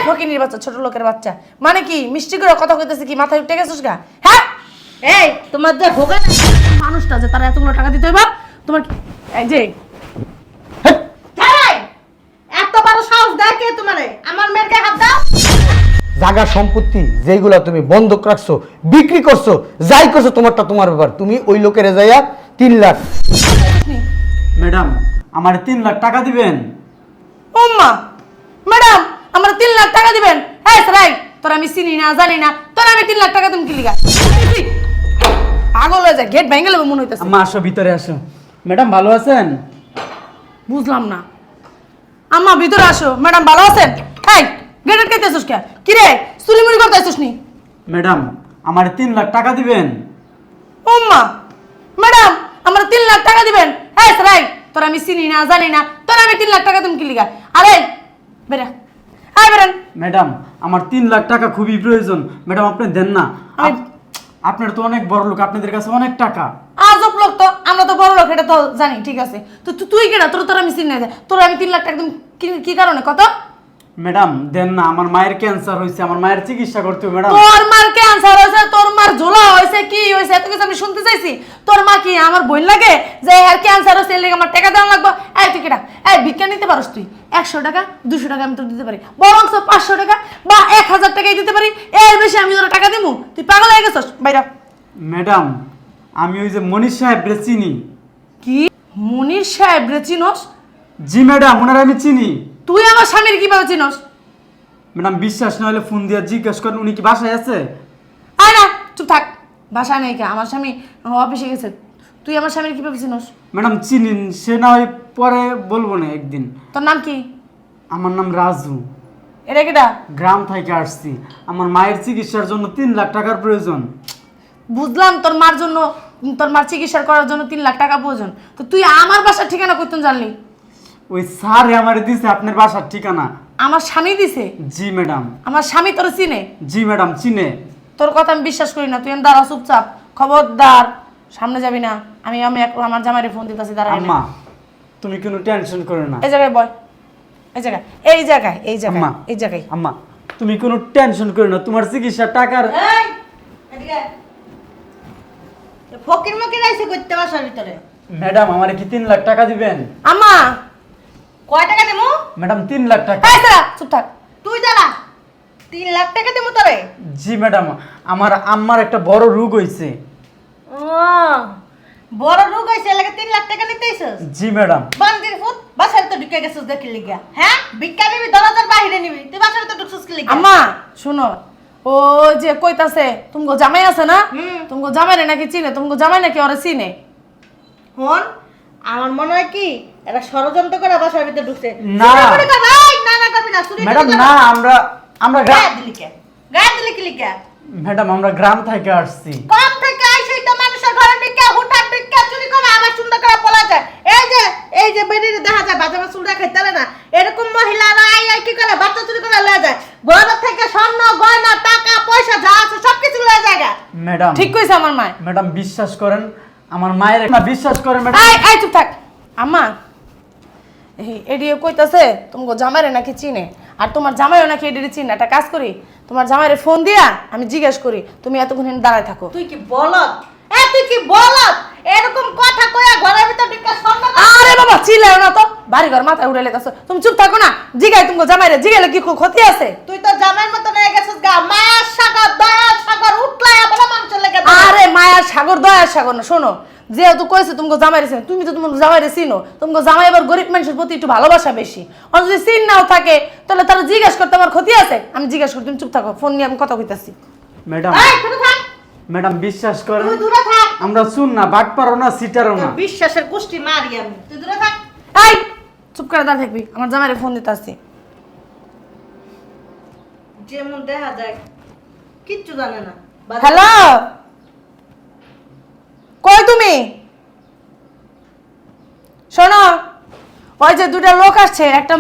ফকিনির বাচ্চা, ছোট লোকের বাচ্চা, মানে কি মিষ্টি করে কথা কইতেছে কি মাথায় উঠে গেছিস গা? হ্যাঁ এই তোমার যে ভোগা মানুষটা যে তারা এতগুলো টাকা দিতে হইবা তোমার এই যে এত বড় সাহস দেয় কে তোমারে? আমার মেয়ের গায়ে হাত দাও। জায়গা সম্পত্তি যেগুলা তুমি বন্ধক রাখছো, বিক্রি করছো, যাই করছো তোমারটা তোমার ব্যাপার। তুমি ওই লোকের যাইয়া 3 লাখ। ম্যাডাম আমার 3 লাখ টাকা দিবেন। ওম্মা ম্যাডাম আমার 3 লাখ টাকা দিবেন? এই সরাই তোর আমি চিনি না জানি না, তোর আমি 3 লাখ টাকা তুমি কি লিগা? পাগল হয়ে যায়, গেট ভেঙে গেলে মনে হইতেছে। আম্মা আসো, ভিতরে আসো। ম্যাডাম ভালো আছেন? বুঝলাম না। আম্মা ভিতরে আসো। ম্যাডাম ভালো আছেন? এই গেটের কাইতেছস কে? কি রে চুরিমুরি করতেছস নি? ম্যাডাম আমার 3 লাখ টাকা দিবেন। ওম্মা ম্যাডাম আমার 3 লাখ টাকা দিবেন? এই সরাই তোর আমি চিনি না জানি না, তোর আমি 3 লাখ টাকা তুমি কি লিগা? আরে বেরা এই বেরেন। ম্যাডাম আমার 3 লাখ টাকা খুবই প্রয়োজন। ম্যাডাম আপনি দেন না। আমি- আপনার তো অনেক বড় লোক, আপনাদের কাছে অনেক টাকা। আজব লোক তো, আমরা তো বড় লোক এটা তো জানি, ঠিক আছে। তো তুই কেনা তোর আমি চিনি না, তোর আমি 3 লাখ টাকা তুমি কি কারণে কত? ম্যাডাম দেন না, আমার মায়ের ক্যান্সার হয়েছে, আমার মায়ের চিকিৎসা করতে হবে ম্যাডাম। তোর মার ক্যান্সার হয়েছে, তোর মার ঝোলা হয়েছে, কি হয়েছে এত কিছু আমি শুনতে চাইছি? তোর মা কি আমার বোন লাগে যে এর ক্যান্সার হয়েছে, এর লেগে আমার টাকা দেওয়া লাগবে? এই তুই কেটা এই ভিক্ষা নিতে পারস তুই? 100 টাকা 200 টাকা আমি তোর দিতে পারি, বরং 500 টাকা বা 1000 টাকাই দিতে পারি, এর বেশি আমি তোর টাকা দিমু? তুই পাগল হয়ে গেছস বাইরা। ম্যাডাম আমি ওই যে মনীষ সাহেব চিনি। কি মনির সাহেব রে চিনস? জি ম্যাডাম ওনার আমি চিনি। তুই আমার স্বামীর কিভাবে চিনস? ম্যাডাম বিশ্বাস না হলে ফোন দিয়ে জিজ্ঞেস করেন, উনি কি বাসায় আছে? আয় না চুপ থাক, বাসায় নেই কে? আমার স্বামী অফিসে গেছে। তুই আমার স্বামীর কিভাবে চিনস? ম্যাডাম চিনিন, সে না হয় পরে বলবো না একদিন। তোর নাম কি? আমার নাম রাজু, এটা কেটা? গ্রাম থেকে আসছি। আমার মায়ের চিকিৎসার জন্য 3 লাখ টাকার প্রয়োজন। বুঝলাম তোর মার জন্য, তোর মার চিকিৎসা করার জন্য 3 লাখ টাকা প্রয়োজন। তো তুই আমার বাসার ঠিকানা কইতেন জানলি? ওই স্যার আমার দিছে আপনার বাসার ঠিকানা। আমার স্বামী দিছে? জি ম্যাডাম। আমার স্বামী তোর চিনে? জি ম্যাডাম চিনে। তোর কথা আমি বিশ্বাস করি না, তুই দাঁড়া চুপচাপ, খবরদার সামনে যাবি না। আমি আমার জামাইরে ফোন দিতেছি, দাঁড়া। আম্মা তুমি কোনো টেনশন করো না। এই জায়গায় বয়, এই জায়গায় এই জায়গায় এই জায়গায় আম্মা এই জায়গায়। আম্মা তুমি কোনো টেনশন করো না, তোমার চিকিৎসার টাকার। এই এদিকে ফকির মকির আইছে করতে বাসার ভিতরে। ম্যাডাম আমারে কি 3 লাখ টাকা দিবেন? আম্মা কয় টাকা দেবো? ম্যাডাম 3 লাখ টাকা। এই দাঁড়া চুপ থাক। তুই দাঁড়া। 3 লাখ টাকা দেবো তোরে? জি ম্যাডাম আমার আম্মার একটা বড় রোগ হয়েছে। ও বড় রোগ হয়েছে, লাগে 3 লাখ টাকা নিতে আইছস? জি ম্যাডাম। বান্দির ফুট বাসার তো ঢুকে গেছস দেখি লিগা। হ্যাঁ ভিক্ষা নিবি, দরজার বাইরে নিবি, তুই বাসার তো ঢুকছস কি লিগা? আম্মা শুনো, ও যে কইতাছে তুমগো জামাই আছে না, তুমগো জামাই নাকি চিনে, তুমগো জামাই নাকি ওরে চিনে? হন আমার মনে হয় কি এরা ষড়যন্ত্র করে বাসার ভিতরে ঢুকছে। না। চুরি করে ভাই, না না করবি না, চুরি করে ম্যাডাম করবি না, আমরা গায়ে দিলি কে? গায়ে দিলি কি লিগা? ম্যাডাম আমরা গ্রাম থেকে আসছি। কম থেকে আইসেই তো মানুষের ঘরে ঢুকে হুটহাট ঢুকে চুরি করে আবার সুন্দর করে পলা যায়। এই যে বেরিয়ে দেখা যায় বাজারে চুল রাখাই তাহলে না, এরকম মহিলারা আই কি করে বাচ্চা চুরি করে লয়ে যায়। ঘর থেকে স্বর্ণ গয়না টাকা পয়সা যা আছে সবকিছু লয়ে যায়। ম্যাডাম ঠিক কইছে আমার মা। ম্যাডাম বিশ্বাস করেন, আমার মায়ের না বিশ্বাস করেন ম্যাডাম। এই চুপ থাক। আম্মা এডিও কইতাছে তুমগো জামাইরে নাকি চিনে, আর তোমার জামাইও নাকি এডিরে চিনে। একটা কাজ করি, তোমার জামাইরে ফোন দিয়া আমি জিজ্ঞেস করি, তুমি এতক্ষণ দাঁড়ায় থাকো। তুই কি বলত? তুই কি বলত? এরকম কথা কইয়া ঘরের ভিতর ঢুকে স্বর্ণ। আরে বাবা চিল্লাও না তো, বাড়ি ঘর মাথায় উড়াইলে তাছো। তুমি চুপ থাকো না, জিগাই তুমগো জামাইরে, জিগাইলে কি ক্ষতি আছে? তুই তো জামাইয়ের মতো হয়ে গেছিস গা। মায়ার সাগর দয়ার সাগর উঠলায়া বলে মানুষের লেগে। আরে মায়ার সাগর দয়ার সাগর না, শোনো যেহেতু কইছে তুমগো জামাইরে চিনো, তুমি তো তোমার জামাইরে চিনো, তুমগো জামাই আবার গরিব মানুষের প্রতি একটু ভালোবাসা বেশি। আর যদি চিন নাও থাকে তাহলে তারা জিজ্ঞেস করতে আমার ক্ষতি আছে? আমি জিজ্ঞেস করি, তুমি চুপ থাকো, ফোন নিয়ে আমি কথা কইতাছি। ম্যাডাম দূরে থাক। ম্যাডাম বিশ্বাস করেন, তুই দূরে থাক। আমরা শুন না বাটপারও না সিটারও না। বিশ্বাসের গোষ্ঠী মারি আমি, তুই দূরে থাক। এই চুপ করে দাঁড়া থাকবি, আমার জামাইরে ফোন দিতাছি। যেমন দেখা যায় কিচ্ছু জানে না। হ্যালো, কই তুমি? শোনো, ওই যে দুটা লোক আসছে, একটা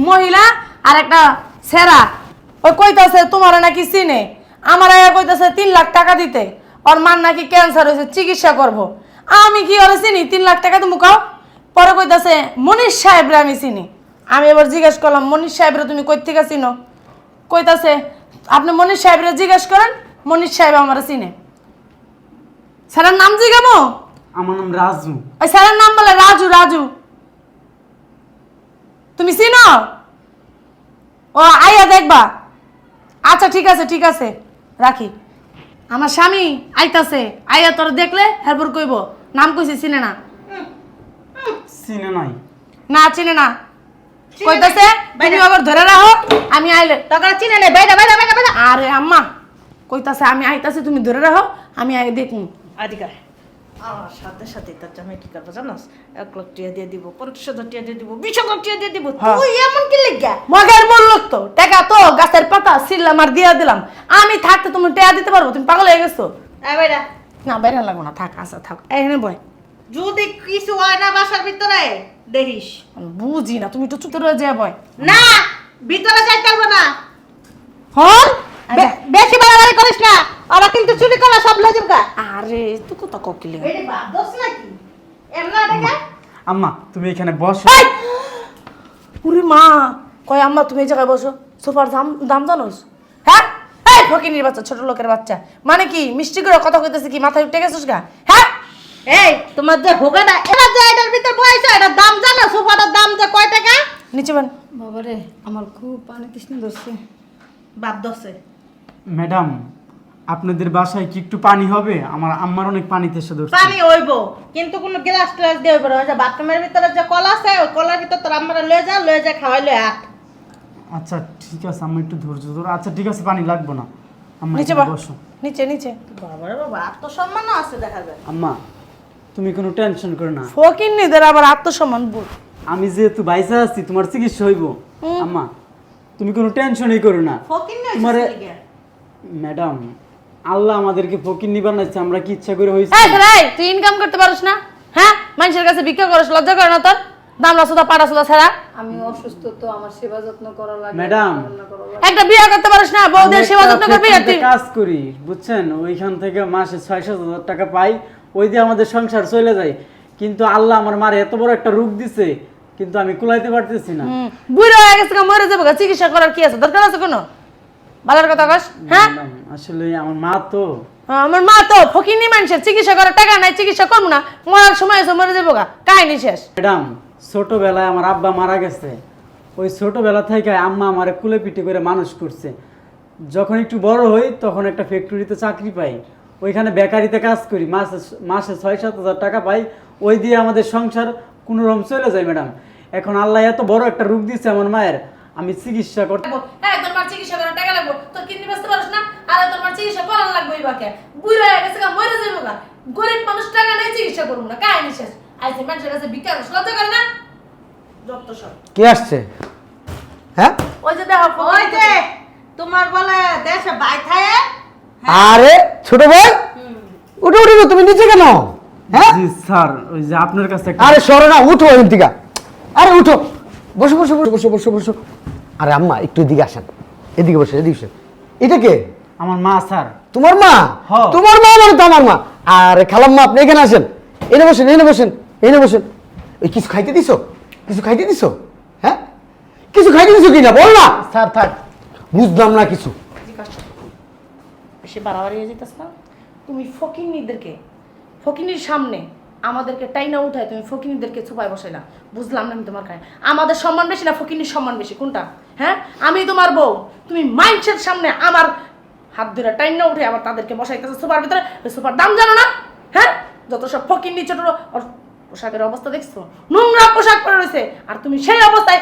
মহিলা আর একটা ছেঁড়া, ওই কইতাছে তোমার নাকি চিনে। আমার আয়া কইতাছে 3 লাখ টাকা দিতে, ওর মার নাকি ক্যান্সার হয়েছে, চিকিৎসা করব। আমি কি ওরে চিনি? 3 লাখ টাকা তুমি কাও। পরে কইতাছে মনীষ সাহেবরে আমি চিনি। আমি এবার জিজ্ঞেস করলাম, মনীষ সাহেবরে তুমি কই থেকে চিনো? কইতাছে আপনি মনির সাহেবরে জিজ্ঞেস করেন, মনির সাহেব আমার চিনে। স্যারের নাম জিজ্ঞামো? আমার নাম রাজু। ওই স্যারের নাম বলে রাজু। রাজু তুমি চিনো? ও আইয়া দেখবা। আচ্ছা ঠিক আছে ঠিক আছে, রাখি। আমার স্বামী আইতাছে, আইয়া তোর দেখলে এরপর কইব নাম কইছে চিনে না। চিনে নাই? না চিনে না কইতাছে তুমি আবার ধরে রাখো, আমি আইলে তখন চিনে নেই, বাইরে বাইরে বাইরে বাইরে। আরে আম্মা কইতাছে আমি আইতাছি, তুমি ধরে রাখো, আমি আই দেখুন। আদিকা আমার সাথে সাথে তার জামাই কি করবো জানোস? 1 লাখ টাকা দিয়ে দিব, 50,000 টাকা দিয়ে দিব, 20,000 টাকা দিয়ে দিব। হ্যাঁ। তুই এমন কি লিখা? মগের মূল্য তো টাকা তো গাছের পাতা সিল্লাম আর দিয়া দিলাম। আমি থাকতে তুমি টাকা দিতে পারবো? তুমি পাগল হয়ে গেছো? বাইরা না বাইরে লাগবো না, থাক। আচ্ছা থাক, এখানে বয়। যদি কিছু হয় না বাসার ভিতরে দেখিস। আমি বুঝি না, তুমি একটু চুপ করে যা বয়। না ভিতরে যাইতে পারবো না। হন বেশি বাড়াবাড়ি করিস না, ওরা কিন্তু চুরি করা সব লজিক গা। আরে তুই কত কোকিলে। এই বাপ দোষ নাকি এমনা টাকা? আম্মা তুমি এখানে বসো। এই উরি মা কয় আম্মা তুমি এই জায়গায় বসো। সোফার দাম দাম জানোস? হ্যাঁ এই ফকিনির বাচ্চা, ছোট লোকের বাচ্চা। মানে কি মিষ্টি করে কথা কইতেছে কি মাথায় উঠে গেছিস গা? হ্যাঁ এই তোমার যে ভোগাটা এরা যে এটার ভিতর বয়স এটার দাম জানো? সোফাটার দাম যে কয় টাকা? নিচে বান। বাবারে আমার খুব পানি তৃষ্ণা ধরছে। বাপ দোষে ম্যাডাম আপনাদের বাসায় কি একটু পানি হবে? আমার আম্মার অনেক পানি তেষ্টা ধরছে। পানি হইব কিন্তু কোন গ্লাস ট্লাস দিয়ে হইব না। ওই যে বাথরুমের ভিতরে যে কল আছে ওই কলের ভিতর তোর আমরা লয়ে যা খাওয়াই লয়ে আট। আচ্ছা ঠিক আছে আম্মা একটু ধৈর্য ধরো। আচ্ছা ঠিক আছে পানি লাগবে না আম্মা, নিচে এখানে বা বসো। নিচে নিচে। বাবারে বাবা আত্মসম্মানও আছে দেখা যায়। আম্মা তুমি কোনো টেনশন করো না, ফকিন্নিদের আবার আত্মসম্মান বোধ। আমি যেহেতু বাইসা আছি তোমার চিকিৎসা হইব। আম্মা তুমি কোনো টেনশনই করো না। ফকির নয় তোমারে লিগা। ম্যাডাম আল্লাহ আমাদেরকে ফকির বানাইছে, আমরা কি ইচ্ছা করে হইছে? এই রে তুই ইনকাম করতে পারিস না? হ্যাঁ মানুষের কাছে ভিক্ষা করিস, লজ্জা করে না তোর? দামরা সুদা পাড়া সুদা ছাড়া আমি অসুস্থ তো, আমার সেবা যত্ন করা লাগে, ম্যাডাম, রান্না করা লাগে। একটা বিয়ে করতে পারিস না? বউদের আমি সেবা একটা যত্ন করবি আর তুই? ফ্যাক্টরিতে কাজ করি বুঝছেন, ওইখান থেকে মাসে 6-7 হাজার টাকা পাই, ওই দিয়ে আমাদের সংসার চলে যায়। কিন্তু আল্লাহ আমার মার এত বড় একটা রোগ দিছে, কিন্তু আমি কুলাইতে পারতেছি না। বুড়ো হয়ে গেছে, মরে যাবো, চিকিৎসা করার কি আছে? দরকার আছে কোনো? বালার কথা কস? হ্যাঁ ম্যাডাম, আসলে আমার মা তো আমার মা তো ফকিনি মানুষের, চিকিৎসা করার টাকা নাই, চিকিৎসা করবো না, মরার সময় এসে মরে যাবো গা, কাহিনী শেষ। ম্যাডাম ছোটবেলায় আমার আব্বা মারা গেছে, ওই ছোটবেলা থেকে আম্মা আমারে কুলে পিঠে করে মানুষ করছে। যখন একটু বড় হই তখন একটা ফ্যাক্টরিতে চাকরি পাই, ওইখানে বেকারিতে কাজ করি, মাসে 6-7 হাজার টাকা পাই, ওই দিয়ে আমাদের সংসার কোনোরকম চলে যায়। ম্যাডাম এখন আল্লাহ এত বড় একটা রোগ দিচ্ছে আমার মায়ের, আমি চিকিৎসা করতে হ্যাঁ তোর মার চিকিৎসা করার টাকা লাগবো, তোর কিডনি বেচতে পারিস না? আরে তোর মার চিকিৎসা করার লাগবে বাকে, বুড়ো হয়ে গেছে গা, মরে যাবো গা, গরিব মানুষ টাকা নেই, চিকিৎসা করবো না, কাহিনী শেষ। আইসে মানুষের কাছে ভিক্ষা করিস, লজ্জা করে না? যত সব কে আসছে? হ্যাঁ ওই যে দেখো ওই যে তোমার বলে দেশে বাইথায় আরে ছোট ভাই উঠো উঠো, তুমি নিচে কেন? হ্যাঁ জি স্যার, ওই যে আপনার কাছে একটা আরে সরো না, উঠো এদিকে। আরে উঠো, বসো বসো বসো বসো বসো বসো। আরে আম্মা একটু এদিকে আসেন, এদিকে বসে এদিকে বসে। এটা কে? আমার মা স্যার। তোমার মা? হ্যাঁ। তোমার মা মানে তো আমার মা। আরে খালাম্মা আপনি এখানে আসেন, এনে বসেন এনে বসেন এনে বসেন। এই কিছু খাইতে দিছো? কিছু খাইতে দিছো? হ্যাঁ কিছু খাইতে দিছো কিনা বল না। স্যার থাক, বুঝলাম না কিছু। বেশি বাড়াবাড়ি হয়ে যেতেছ না? তুমি ফকিন্নিদেরকে, ফকিন্নির সামনে আমাদেরকে টাইনা উঠায় তুমি ফকিন্নিদেরকে ছুপায় বসাই না, বুঝলাম না আমি তোমার কাছে। আমাদের সম্মান বেশি না ফকিন্নির সম্মান বেশি, কোনটা? হ্যাঁ আমি তোমার বউ, তুমি মাইন্ডসের সামনে আমার হাত ধরে টাইনা উঠে আবার তাদেরকে বসাইতেছে সোফার ভিতরে। ওই সোফার দাম জানো না? হ্যাঁ যত সব ফকিন্নি ছোট পোশাকের অবস্থা দেখছো, নোংরা পোশাক পরে রয়েছে, আর তুমি সেই অবস্থায়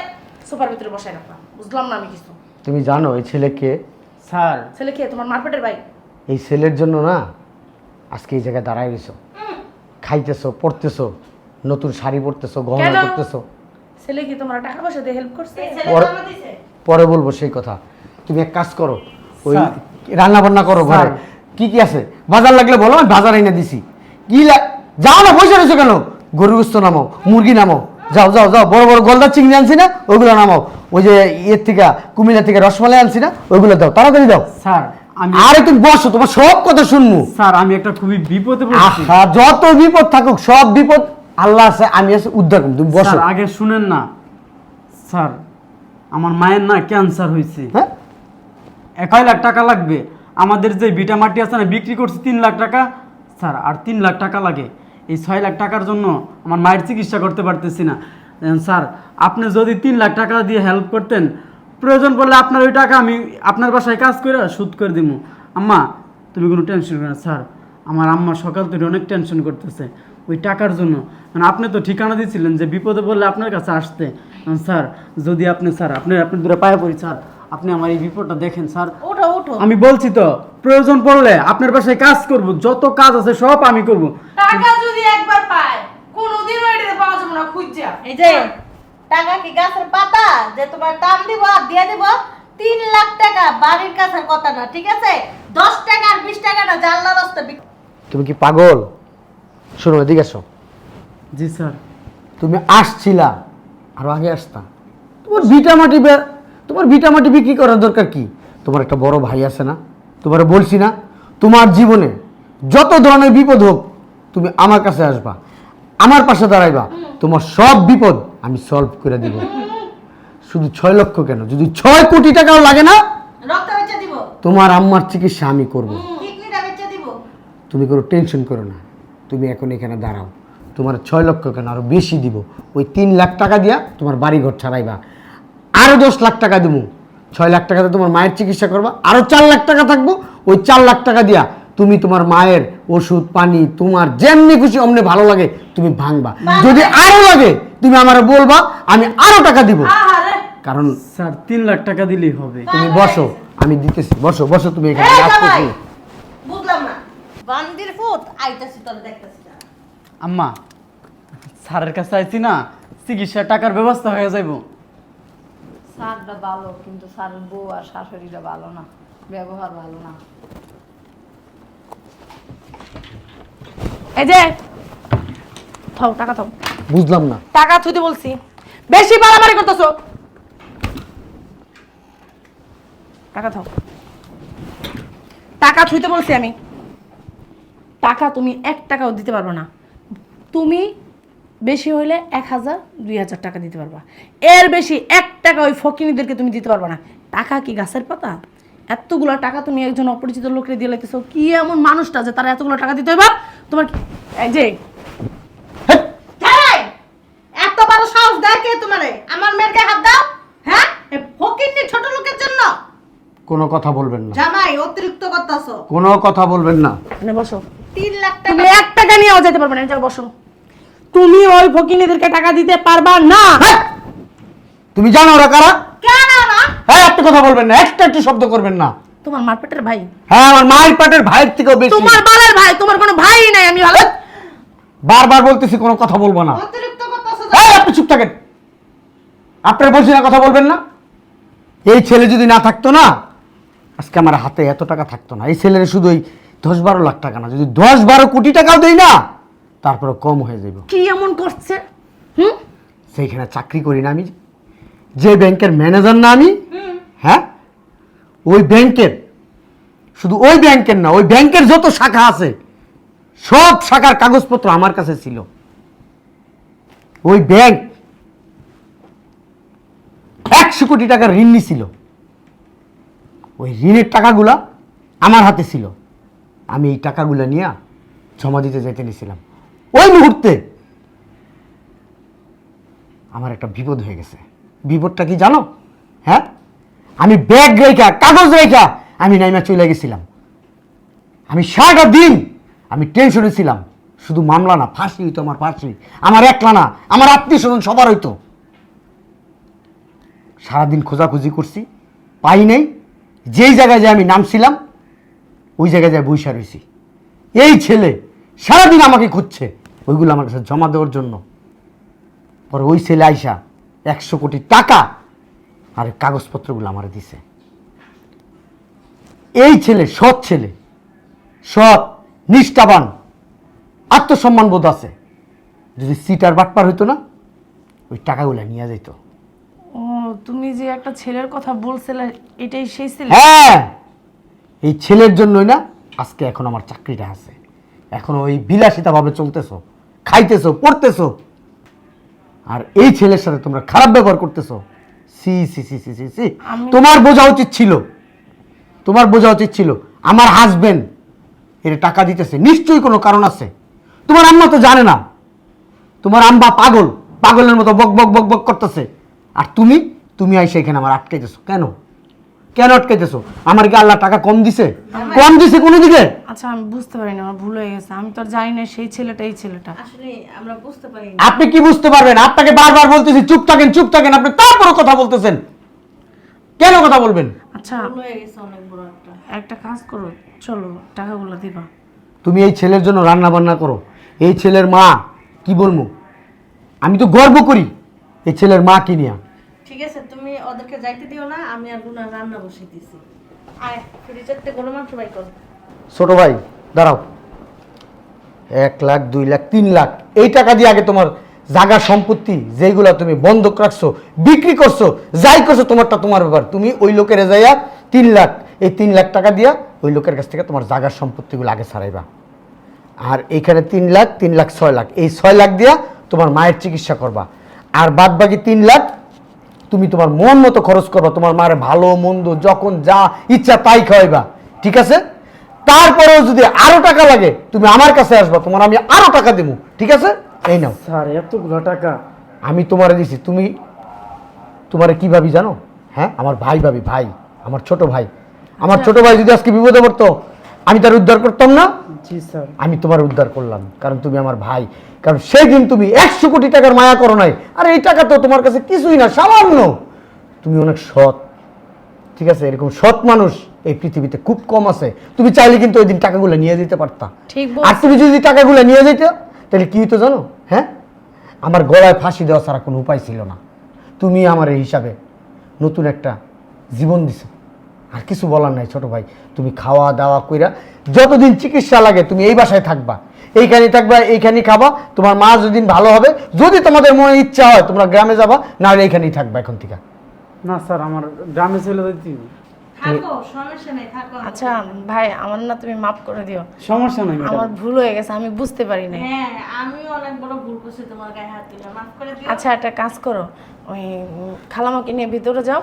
সোফার ভিতরে বসাই রাখলাম, বুঝলাম না আমি কিছু। তুমি জানো এই ছেলেকে? স্যার ছেলে খেয়ে তোমার মারপেটের ভাই। এই ছেলের জন্য না আজকে এই জায়গায় দাঁড়ায় গেছো, খাইতেছো পড়তেছো, নতুন শাড়ি পরতেছো, গহনা কেন? পরতেছো। ছেলে কি তোমার টাকা পয়সা দিয়ে হেল্প করছে? পরে বলবো সেই কথা। তুমি এক কাজ করো, ওই স্যার। রান্না বান্না করো ঘরে। স্যার। কি কি আছে বাজার লাগলে বলো, আমি বাজার এনে দিছি। কি যাও না, পয়সা রয়েছে কেন? গরু গোস্ত নামাও, মুরগি নামাও, যাও যাও যাও। বড় বড় গলদা চিংড়ি আনছি না, ওইগুলো নামাও। ওই যে ইয়ের থেকে কুমিল্লা থেকে রসমালাই আনছি না, ওইগুলো দাও, তাড়াতাড়ি দাও। স্যার আমি আরে তুমি বসো, তোমার সব কথা শুনবো। স্যার আমি একটা খুবই বিপদে পড়েছি। আহা, যত বিপদ থাকুক, সব বিপদ আল্লাহ আছে, আমি আছে উদ্ধার করবো। তুমি বসো। স্যার আগে শুনেন না, স্যার আমার মায়ের না ক্যান্সার হয়েছে। হ্যাঁ 1 লাখ টাকা লাগবে। আমাদের যে ভিটা মাটি আছে না, বিক্রি করছি 3 লাখ টাকা স্যার, আর 3 লাখ টাকা লাগে। এই 6 লাখ টাকার জন্য আমার মায়ের চিকিৎসা করতে পারতেছি না। স্যার আপনি যদি 3 লাখ টাকা দিয়ে হেল্প করতেন, প্রয়োজন পড়লে আপনার ওই টাকা আমি আপনার বাসায় কাজ করে শোধ করে দিব। আম্মা তুমি কোনো টেনশন করো না। স্যার আমার আম্মা সকাল থেকে অনেক টেনশন করতেছে ওই টাকার জন্য। মানে আপনি তো ঠিকানা দিয়েছিলেন যে বিপদে পড়লে আপনার কাছে আসতে। স্যার যদি আপনি স্যার আপনি দূরে পায়ে পড়ি স্যার, আপনি আমার এই বিপদটা দেখেন স্যার। ওঠো ওঠো। আমি বলছি তো প্রয়োজন পড়লে আপনার বাসায় কাজ করব, যত কাজ আছে সব আমি করব। টাকা যদি একবার পায় কোনোদিন ওইটাতে পাওয়া যাবে না খুঁজা। এই যে টাকা কি গাছের পাতা যে তোমার টান দিব আর দিয়ে দিব? 3 লাখ টাকা বাড়ির কাছের কথা না, ঠিক আছে? 10 টাকা আর 20 টাকা না, জানলার রাস্তা তুমি কি পাগল? শোনো এদিকে এসো। জি স্যার। তুমি আসছিলা, আরো আগে আসতা। তোমার ভিটামাটি বিক্রি করার দরকার কি? তোমার একটা বড় ভাই আছে না? তোমার বলছি না, তোমার জীবনে যত ধরনের বিপদ হোক তুমি আমার কাছে আসবা, আমার পাশে দাঁড়াইবা, তোমার সব বিপদ আমি সলভ করে দিব। শুধু 6 লক্ষ কেন, যদি 6 কোটি টাকাও লাগে না, রক্ত বেচে দিব, তোমার আম্মার চিকিৎসা আমি করব। কিডনিটা বেচে দিব। তুমি কোনো টেনশন করো না, তুমি এখন এখানে দাঁড়াও। তোমার 6 লক্ষ কেন, আরো বেশি দিব। ওই 3 লাখ টাকা দিয়া তোমার বাড়ি ঘর ছাড়াইবা, আরো 10 লাখ টাকা দিব। 6 লাখ টাকাতে তোমার মায়ের চিকিৎসা করবা, আরো 4 লাখ টাকা থাকবো। ওই 4 লাখ টাকা দিয়া তুমি তোমার মায়ের ওষুধ পানি তোমার যেমনি খুশি অমনি ভালো লাগে তুমি ভাঙবা। যদি আরো লাগে তুমি আমার বলবা, আমি আরো টাকা দিব। কারণ স্যার 3 লাখ টাকা দিলেই হবে। তুমি বসো, আমি দিতেছি। বসো বসো, তুমি এখানে এই আসতেছি। জামাই, বুঝলাম না, বান্দির ফুট আইতাছি তোরে দেখতাছি না। আম্মা স্যারের কাছে আইছি না, চিকিৎসার টাকার ব্যবস্থা হয়ে যাইব। স্যারটা ভালো, কিন্তু স্যারের বউ আর শাশুড়িটা ভালো না, ব্যবহার ভালো না। এই যে থাও, টাকা থাও। বুঝলাম না। টাকা থুইতে বলছি, বেশি বাড়াবাড়ি করতেছো। টাকা থাও, টাকা থুইতে বলছি আমি। টাকা তুমি 1 টাকাও দিতে পারবে না। তুমি বেশি হইলে 1000 2000 টাকা দিতে পারবা, এর বেশি 1 টাকা ওই ফকিনীদেরকে তুমি দিতে পারবে না। টাকা কি গাছের পাতা? এতগুলো টাকা তুমি একজন অপরিচিত লোককে দিয়ে লাইতেছো। কি এমন মানুষটা যে তারা এতগুলো টাকা দিতে হইবা? তোমার এই যে জামাই, এত বড় সাহস দেয় কে তোমারে? আমার মেয়ের গায়ে হাত দাও, হ্যাঁ? এই ফকিন্নি ছোট লোকের জন্য। কোনো কথা বলবেন না, জামাই অতিরিক্ত করতাছো। কোনো কথা বলবেন না। এখানে বসো। 3 লাখ টাকা তুমি 1 টাকা নিয়েও যেতে পারবে না, এই জায়গায় বসো। তুমি ওই ফকিনীদেরকে টাকা দিতে পারবা না। হ্যাঁ? তুমি জানো ওরা কারা? কেন না? হ্যাঁ, একটা কথা বলবেন না, একটা একটু শব্দ করবেন না। তোমার মারপেটের ভাই, হ্যাঁ, আমার মায়ের পাটের ভাইয়ের থেকেও বেশি। তোমার বালের ভাই, তোমার কোনো ভাই নাই। আমি ভালো বারবার বলতেছি কোনো কথা বলবো না। অতিরিক্ত করতাছো। হ্যাঁ, আপনি চুপ থাকেন। আপনার বলছি না কথা বলবেন না। এই ছেলে যদি না থাকতো না, আজকে আমার হাতে এত টাকা থাকতো না। এই ছেলের শুধু ওই 10-12 লাখ টাকা না, যদি 10-12 কোটি টাকাও দেই না, তারপরে কম হয়ে যাইব। কি এমন করছে? হুম, সেইখানে চাকরি করি না আমি, যে ব্যাংকের ম্যানেজার না আমি। হ্যাঁ, ওই ব্যাংকের, শুধু ওই ব্যাংকের না, ওই ব্যাংকের যত শাখা আছে সব শাখার কাগজপত্র আমার কাছে ছিল। ওই ব্যাংক 100 কোটি টাকার ঋণ নিছিল। ওই ঋণের টাকাগুলা আমার হাতে ছিল। আমি এই টাকাগুলা নিয়ে জমা দিতে যেতে নিয়েছিলাম। ওই মুহূর্তে আমার একটা বিপদ হয়ে গেছে। বিপদটা কি জানো? হ্যাঁ, আমি ব্যাগ রেখা কাগজ রেখা আমি নাইমা চলে গেছিলাম। আমি সারাটা দিন আমি টেনশনে ছিলাম। শুধু মামলা না, ফাঁসি হইতো আমার, ফাঁসি আমার একলা না, আমার আত্মীয় স্বজন সবার হইতো। সারাদিন খোঁজাখুঁজি করছি, পাই নাই। যেই জায়গায় যে আমি নামছিলাম ওই জায়গায় যায় বইসা রয়েছি। এই ছেলে সারাদিন আমাকে খুঁজছে ওইগুলো আমার কাছে জমা দেওয়ার জন্য। পরে ওই ছেলে আইসা 100 কোটি টাকা আর কাগজপত্রগুলো আমার দিছে। এই ছেলে সৎ ছেলে, সৎ, নিষ্ঠাবান, আত্মসম্মান বোধ আছে। যদি সিটার বাটপার হইতো না, ওই টাকাগুলো নিয়ে যেত। ও তুমি যে একটা ছেলের কথা বলছিলে, এটাই সেই ছেলে? হ্যাঁ, এই ছেলের জন্যই না আজকে এখন আমার চাকরিটা আছে। এখন ওই বিলাসিতাভাবে চলতেছো, খাইতেছো, পড়তেছো, আর এই ছেলের সাথে তোমরা খারাপ ব্যবহার করতেছো। সি সি সি সি সি সি, তোমার বোঝা উচিত ছিল তোমার বোঝা উচিত ছিল আমার হাজবেন্ড এর টাকা দিতেছে, নিশ্চয়ই কোনো কারণ আছে। তোমার আম্মা তো জানে না, তোমার আম্মা পাগল, পাগলের মতো বক বক বক বক করতেছে। আর তুমি তুমি আইসে এখানে আমার আটকাইতেছো কেন? কেন আটকাইতেছো? আমার কি আল্লাহ টাকা কম দিছে? কম দিছে কোনো দিকে? আচ্ছা আমি বুঝতে পারিনি, আমার ভুল হয়ে গেছে। আমি তো আর জানি না সেই ছেলেটা এই ছেলেটা। আসলে আমরা বুঝতে পারি না। আপনি কি বুঝতে পারবেন? আপনাকে বারবার বলতেছি চুপ থাকেন চুপ থাকেন, আপনি তারপরও কথা বলতেছেন। কেন কথা বলবেন? আচ্ছা ভুল হয়ে গেছে অনেক বড় একটা। একটা কাজ করো, চলো টাকাগুলো দিবা। তুমি এই ছেলের জন্য রান্না বান্না করো। এই ছেলের মা কি বলবো, আমি তো গর্ব করি এই ছেলের মা কি নিয়া। ঠিক আছে, তুমি ওদেরকে যাইতে দিও না, আমি আর গুনা রান্না বসিয়ে দিছি। আয় ফ্রিজের থেকে গরম মাংস বাই কর। ছোট ভাই দাঁড়াও, 1 লাখ 2 লাখ 3 লাখ এই টাকা দিয়ে আগে তোমার জায়গার সম্পত্তি যেগুলা তুমি বন্ধক রাখছো, বিক্রি করছো, যাই করছো তোমারটা তোমার ব্যাপার। তুমি ওই লোকের যাইয়া 3 লাখ, এই 3 লাখ টাকা দিয়া ওই লোকের কাছ থেকে তোমার জায়গার সম্পত্তিগুলো আগে ছাড়াইবা। আর এইখানে 3 লাখ 3 লাখ 6 লাখ, এই 6 লাখ দিয়া তোমার মায়ের চিকিৎসা করবা। আর বাদ বাকি 3 লাখ তুমি তোমার মন মতো খরচ করবা, তোমার মায়ের ভালো মন্দ যখন যা ইচ্ছা তাই খাওয়াইবা, ঠিক আছে? তারপরেও যদি আরো টাকা লাগে তুমি আমার কাছে আসবা, তোমার আমি আরো টাকা দেবো, ঠিক আছে? এই নাও। স্যার এতগুলো টাকা? আমি তোমারে দিছি, তুমি তোমারে কি ভাবি জানো? হ্যাঁ, আমার ভাই ভাবি, ভাই, আমার ছোট ভাই। আমার ছোট ভাই যদি আজকে বিপদে পড়তো আমি তার উদ্ধার করতাম না? জি স্যার। আমি তোমার উদ্ধার করলাম কারণ তুমি আমার ভাই, কারণ সেই দিন তুমি 100 কোটি টাকার মায়া করো নাই। আর এই টাকা তো তোমার কাছে কিছুই না, সামান্য। তুমি অনেক সৎ, ঠিক আছে? এরকম সৎ মানুষ এই পৃথিবীতে খুব কম আছে। তুমি চাইলে কিন্তু ওই দিন টাকাগুলো নিয়ে যেতে পারতা। ঠিক আর তুমি যদি টাকাগুলো নিয়ে যেতে তাহলে কি হতো জানো? হ্যাঁ, আমার গলায় ফাঁসি দেওয়া ছাড়া কোনো উপায় ছিল না। তুমি আমার এই হিসাবে নতুন একটা জীবন দিছো, আর কিছু বলার নাই ছোট ভাই। তুমি খাওয়া দাওয়া কইরা যতদিন চিকিৎসা লাগে তুমি এই বাসায় থাকবা, এইখানে থাকবা, এইখানেই খাবা। তোমার মা যেদিন ভালো হবে, যদি তোমাদের মনে ইচ্ছা হয় তোমরা গ্রামে যাবা, না হলে এইখানেই থাকবা এখন থেকে। না স্যার, আমার গ্রামে চলে যেতে হবে। থাকো, সমস্যা নেই, থাকো। আচ্ছা ভাই, আমার না তুমি মাফ করে দিও, সমস্যা নাই আমার ম্যাডাম। ভুল হয়ে গেছে, আমি বুঝতে পারি নাই। হ্যাঁ, আমিও অনেক বড় ভুল করছি, তোমার গায়ে হাত দিলাম, মাফ করে দিও। আচ্ছা একটা কাজ করো, ওই খালামাকে নিয়ে ভিতরে যাও,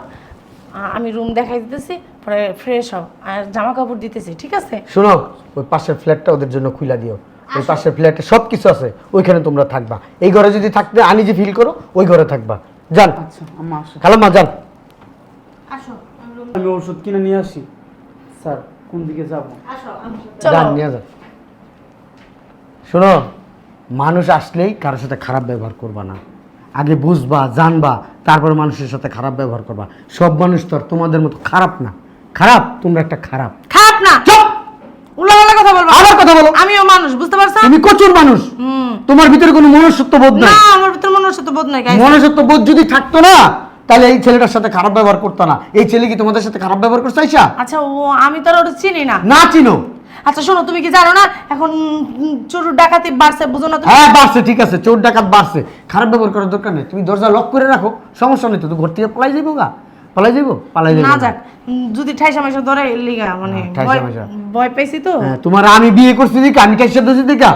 আমি রুম দেখাই দিতেছি, পরে ফ্রেশ হও আর জামা কাপড় দিতেছি, ঠিক আছে? শোনো, ওই পাশের ফ্ল্যাটটা ওদের জন্য খুলে দিও। ওই পাশের ফ্ল্যাটে সব কিছু আছে, ওইখানে তোমরা থাকবা। এই ঘরে যদি থাকতে আনিজি ফিল করো, ওই ঘরে থাকবা। যান আচ্ছা আম্মা আসো। খালাম্মা যান। আসো, আমি room- আমি ওষুধ কিনে নিয়ে আসি। স্যার কোন দিকে যাব? আসো, আমার সাথে। চলো। যান, নিয়ে যান। শোনো, মানুষ আসলেই কারোর সাথে খারাপ ব্যবহার করবা না, আগে বুঝবা জানবা, তারপর মানুষের সাথে খারাপ ব্যবহার করবা। সব মানুষ তো আর তোমাদের মতো খারাপ না। খারাপ, তোমরা একটা খারাপ। খারাপ না, চুপ! উল্লাপাল্লা কথা বলবো। আবার কথা বলো। আমিও মানুষ, বুঝতে পারছো? তুমি কচুর মানুষ, তোমার ভিতরে কোনো মনুষ্যত্ব বোধ না, নাই। আমার ভিতরে মনুষ্যত্ব বোধ নাই। মনুষ্যত্ব বোধ যদি থাকতো না তাহলে এই ছেলেটার সাথে খারাপ ব্যবহার করতো না। এই ছেলে কি তোমাদের সাথে খারাপ ব্যবহার করছে আইসা? আচ্ছা ও, আমি তো আর ওটা চিনি না। না চিনো? আচ্ছা শোনো, তুমি কি জানো না এখন চোর ডাকাতি বাড়ছে, বুঝো না তুমি? হ্যাঁ বাড়ছে, ঠিক আছে, চোর ডাকাত বাড়ছে, খারাপ ব্যবহার করার দরকার নেই। তুমি দরজা লক করে রাখো, সমস্যা নেই তো। তুমি ঘর থেকে পালাই যাইবো গা, পালাই যাইবো, পালাই যাইবো না না। যাক, যদি ঠাইসা মাইসা ধরে লিগা মানে হ্যাঁ, ঠাইসা ভয়- মাইসা। ভয় পেয়েছি তো। হ্যাঁ, তোমার আমি বিয়ে করছি দিকা, আমি কার সাথে দিকা